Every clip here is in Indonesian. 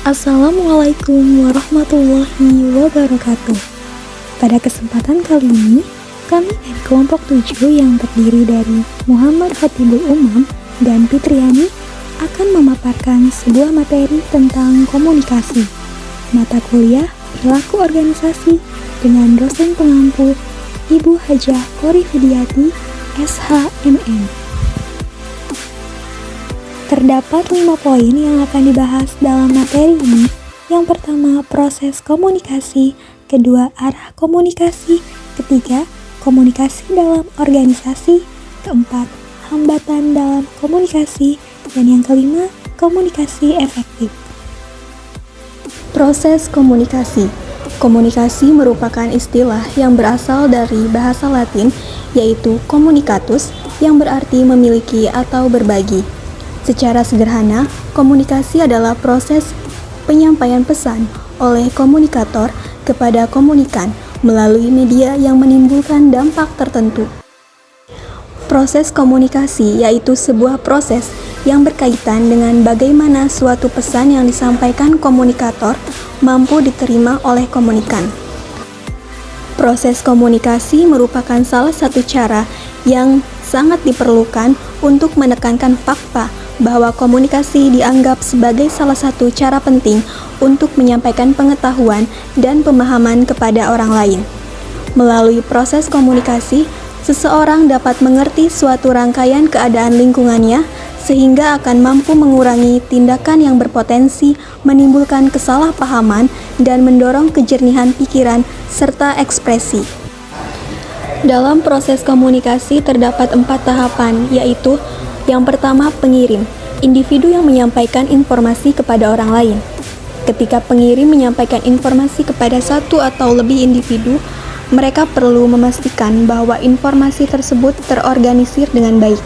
Assalamualaikum warahmatullahi wabarakatuh. Pada kesempatan kali ini, kami dari kelompok 7 yang terdiri dari Muhammad Khatibul Umam dan Fitriani akan memaparkan sebuah materi tentang komunikasi, mata kuliah perilaku organisasi dengan dosen pengampu Ibu Hajah Kori Fidiati, SHMM. Terdapat 5 poin yang akan dibahas dalam materi ini. Yang pertama, proses komunikasi. Kedua, arah komunikasi. Ketiga, komunikasi dalam organisasi. Keempat, hambatan dalam komunikasi. Dan yang kelima, komunikasi efektif. Proses komunikasi. Komunikasi merupakan istilah yang berasal dari bahasa Latin, yaitu communicatus, yang berarti memiliki atau berbagi. Secara sederhana, komunikasi adalah proses penyampaian pesan oleh komunikator kepada komunikan melalui media yang menimbulkan dampak tertentu. Proses komunikasi yaitu sebuah proses yang berkaitan dengan bagaimana suatu pesan yang disampaikan komunikator mampu diterima oleh komunikan. Proses komunikasi merupakan salah satu cara yang sangat diperlukan untuk menekankan fakta bahwa komunikasi dianggap sebagai salah satu cara penting untuk menyampaikan pengetahuan dan pemahaman kepada orang lain. Melalui proses komunikasi, seseorang dapat mengerti suatu rangkaian keadaan lingkungannya sehingga akan mampu mengurangi tindakan yang berpotensi menimbulkan kesalahpahaman dan mendorong kejernihan pikiran serta ekspresi. Dalam proses komunikasi terdapat 4 tahapan, yaitu yang pertama, pengirim, individu yang menyampaikan informasi kepada orang lain. Ketika pengirim menyampaikan informasi kepada satu atau lebih individu, mereka perlu memastikan bahwa informasi tersebut terorganisir dengan baik.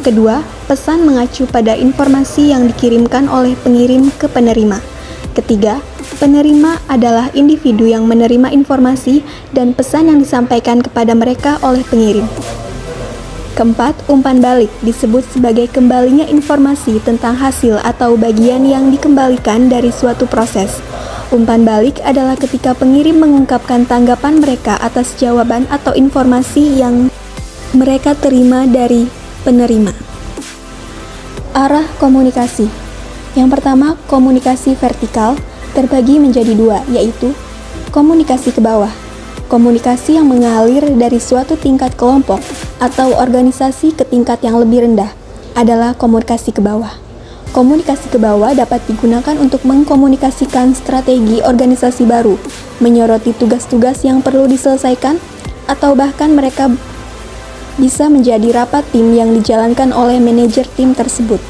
Kedua, pesan mengacu pada informasi yang dikirimkan oleh pengirim ke penerima. Ketiga, penerima adalah individu yang menerima informasi dan pesan yang disampaikan kepada mereka oleh pengirim. Keempat, umpan balik disebut sebagai kembalinya informasi tentang hasil atau bagian yang dikembalikan dari suatu proses. Umpan balik adalah ketika pengirim mengungkapkan tanggapan mereka atas jawaban atau informasi yang mereka terima dari penerima. Arah komunikasi. Yang pertama, komunikasi vertikal terbagi menjadi 2, yaitu komunikasi ke bawah. Komunikasi yang mengalir dari suatu tingkat kelompok atau organisasi ke tingkat yang lebih rendah adalah komunikasi ke bawah. Komunikasi ke bawah dapat digunakan untuk mengkomunikasikan strategi organisasi baru, menyoroti tugas-tugas yang perlu diselesaikan, atau bahkan mereka bisa menjadi rapat tim yang dijalankan oleh manajer tim tersebut.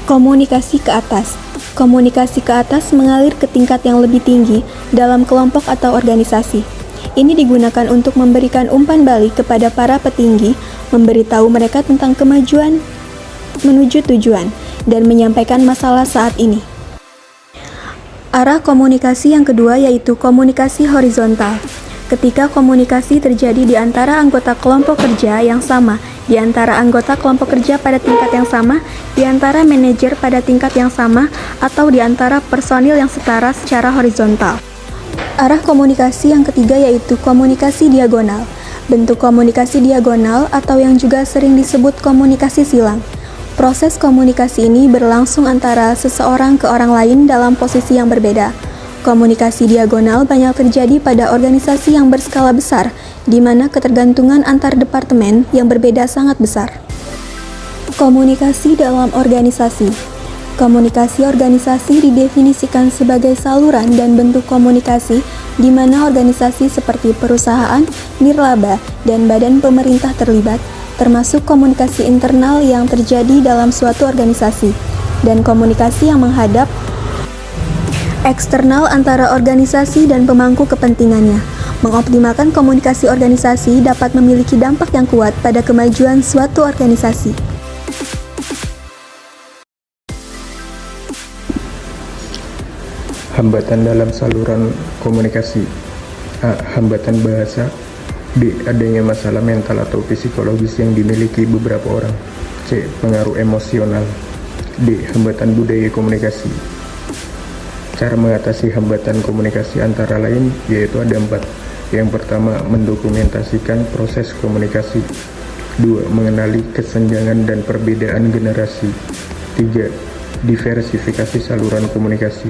Komunikasi ke atas. Komunikasi ke atas mengalir ke tingkat yang lebih tinggi dalam kelompok atau organisasi. Ini digunakan untuk memberikan umpan balik kepada para petinggi, memberitahu mereka tentang kemajuan menuju tujuan, dan menyampaikan masalah saat ini. Arah komunikasi yang kedua yaitu komunikasi horizontal. Ketika komunikasi terjadi di antara anggota kelompok kerja yang sama, di antara anggota kelompok kerja pada tingkat yang sama, di antara manajer pada tingkat yang sama, atau di antara personil yang setara secara horizontal. Arah komunikasi yang ketiga yaitu komunikasi diagonal. Bentuk komunikasi diagonal atau yang juga sering disebut komunikasi silang. Proses komunikasi ini berlangsung antara seseorang ke orang lain dalam posisi yang berbeda. Komunikasi diagonal banyak terjadi pada organisasi yang berskala besar, di mana ketergantungan antar departemen yang berbeda sangat besar. Komunikasi dalam organisasi. Komunikasi organisasi didefinisikan sebagai saluran dan bentuk komunikasi di mana organisasi seperti perusahaan, nirlaba, dan badan pemerintah terlibat, termasuk komunikasi internal yang terjadi dalam suatu organisasi, dan komunikasi yang menghadap eksternal antara organisasi dan pemangku kepentingannya. Mengoptimalkan komunikasi organisasi dapat memiliki dampak yang kuat pada kemajuan suatu organisasi. Hambatan dalam saluran komunikasi. A. Hambatan bahasa. B. Adanya masalah mental atau psikologis yang dimiliki beberapa orang. C. Pengaruh emosional. D. Hambatan budaya komunikasi. Cara mengatasi hambatan komunikasi antara lain yaitu ada 4. Yang pertama, mendokumentasikan proses komunikasi. 2. Mengenali kesenjangan dan perbedaan generasi. 3. Diversifikasi saluran komunikasi.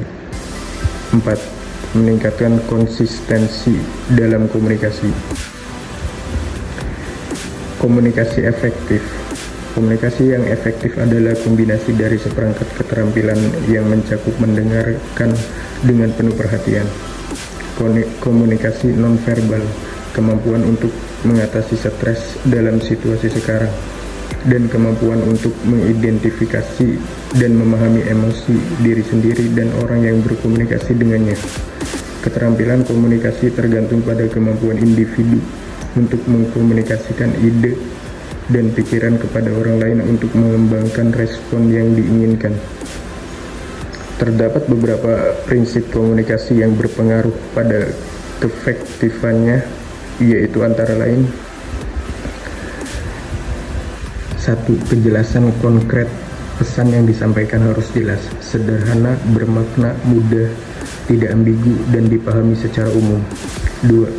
4. Meningkatkan konsistensi dalam komunikasi. Komunikasi efektif. Komunikasi yang efektif adalah kombinasi dari seperangkat keterampilan yang mencakup mendengarkan dengan penuh perhatian, komunikasi nonverbal, kemampuan untuk mengatasi stres dalam situasi sekarang, dan kemampuan untuk mengidentifikasi dan memahami emosi diri sendiri dan orang yang berkomunikasi dengannya. Keterampilan komunikasi tergantung pada kemampuan individu untuk mengkomunikasikan ide dan pikiran kepada orang lain untuk mengembangkan respon yang diinginkan. Terdapat beberapa prinsip komunikasi yang berpengaruh pada keefektifannya, yaitu antara lain: 1. Kejelasan konkret. Pesan yang disampaikan harus jelas, sederhana, bermakna, mudah, tidak ambigu, dan dipahami secara umum. 2.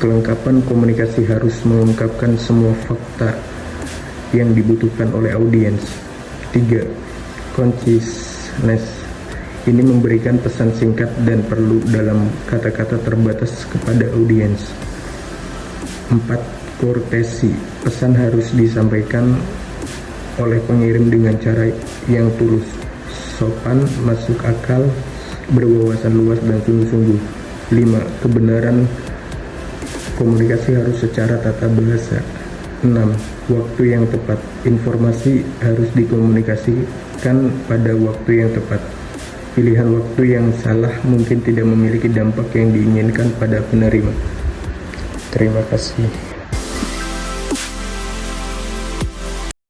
Kelengkapan komunikasi harus mengungkapkan semua fakta yang dibutuhkan oleh audiens. 3. Conciseness. Ini memberikan pesan singkat dan perlu dalam kata-kata terbatas kepada audiens. 4. Courtesy. Pesan harus disampaikan oleh pengirim dengan cara yang tulus, sopan, masuk akal, berwawasan luas, dan sungguh-sungguh. 5. Kebenaran. Komunikasi harus secara tata bahasa. 6. Waktu yang tepat. Informasi harus dikomunikasikan pada waktu yang tepat. Pilihan waktu yang salah mungkin tidak memiliki dampak yang diinginkan pada penerima. Terima kasih.